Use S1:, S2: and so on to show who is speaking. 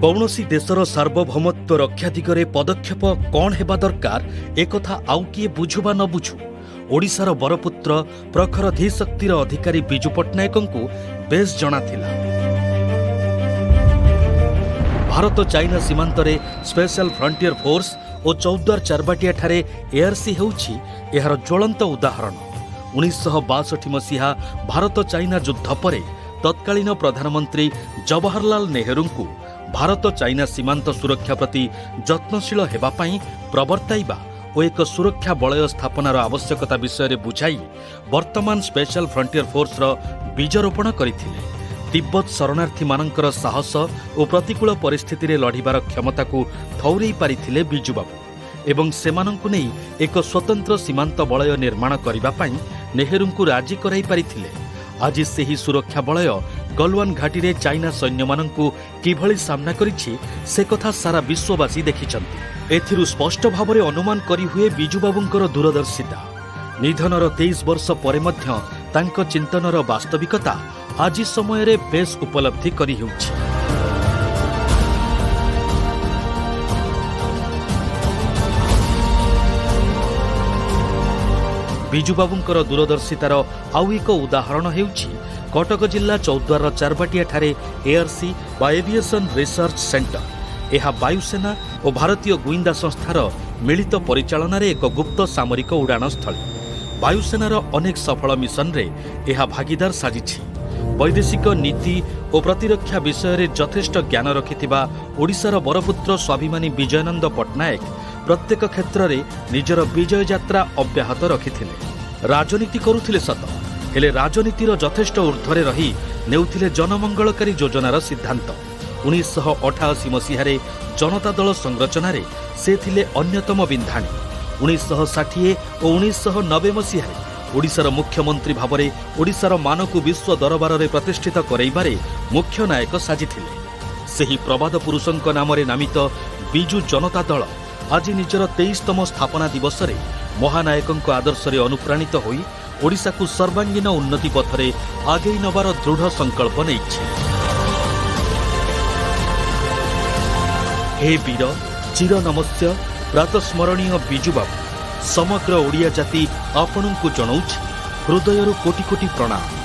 S1: कौनसी देशर सार्वभौमत्व रक्षा दिगरे पदक्षेप कौन हेबा दरकार एकथा आउ किए बुझुबा न बुझु ओडिशार बरपुत्र प्रखर धीशक्तिर अधिकारी बिजु पट्टनायकଙ୍କୁ बेस जଣା थिला। भारत चाइना सीमांतरे स्पेशल फ्रंटियर फोर्स और चौद्वार चारबाटिया ठारे एआरसी हेउछि एहार ज्वलंत उदाहरण। 1962 मसीहा भारत चाइना युद्ध परे तत्कालीन प्रधानमंत्री जवाहरलाल नेहरू भारत चाइना सीमांत सुरक्षा प्रति जत्नशील हेबा पई प्रवर्ताइबा और एक सुरक्षा बलय स्थापनार आवश्यकता विषय बुझाई वर्तमान स्पेशल फ्रंटियर फोर्स बीजरोपण करथिले। तिब्बत शरणार्थी मानकर साहस और प्रतिकूल परिस्थिति रे लढ़िबार क्षमता को ठौरै पारिथिले बिजुबाबू एवं सेमानंकु नै एक स्वतंत्र सीमांत बलय निर्माण करिबा पई नेहरूंकु राजी कराई पारिथिले। आज सेही सुरक्षा बलय गलवान घाटी रे चाइना सैन्य मानंकु किभଳି सामना करिछि से कथा सारा विश्ववासी देखिछन्ति। एथिरु स्पष्ट भावरे अनुमान करि हुए बिजुबाबूंकर दूरदर्शिता। निधनर 23 वर्ष परे मध्य तांक चिंतनर वास्तविकता आज समय रे बेस उपलब्धि करि हेउछि। बिजुबाबूंकर दूरदर्शितार आउ एक उदाहरण हेउछि कटक जिला चौद्वार चारबाटिया ठारे एआरसी बा एविएशन रिसर्च सेंटर। यह वायुसेना और भारतीय गुइंदा संस्थार मिलित परिचालन एक गुप्त सामरिक उड़ाण स्थली। वायुसेनार अनेक सफल मिशन रे यह भागीदार साजिछि। वैदेशिक नीति और प्रतिरक्षा विषय रे यथेष्ट ज्ञान रखिथिबा ओडिशार बरपुत्र स्वाभिमानी विजयानंद पट्टनायक प्रत्येक क्षेत्र में निजर विजय यात्रा अब्याहत रखिथिले। राजनीति करुथिले सत हेले राजनीतिर यथेष्ट ऊर्ध्वरे रही नेउथिले जनमंगलकारी योजनार सिद्धांत। 1988 मसीहारे जनता दल संरचनार से थिले अन्यतम बिंधाणी। 1960 और 1990 मसीहारे ओडिशार मुख्यमंत्री भावरे ओडिशार मानकु विश्व दरबार रे प्रतिष्ठित करैबारे मुख्य नायक साजिथिले। सेही प्रबाद पुरुषंक नामरे नामित बिजु जनता दल आज निजर 23तम स्थापना दिवस रे महानायकंक आदर्श रे अनुप्राणित होई ओडिशा को सर्वांगीन उन्नति पथरे आगे नबार दृढ़ संकल्प नेइछि। हे वीर चिर नमस्य प्रातस्मरणीय बिजुबाबू समग्र ओडिया जाति आपणଙ୍କୁ जणाउछि हृदयरु कोटि कोटि प्रणाम।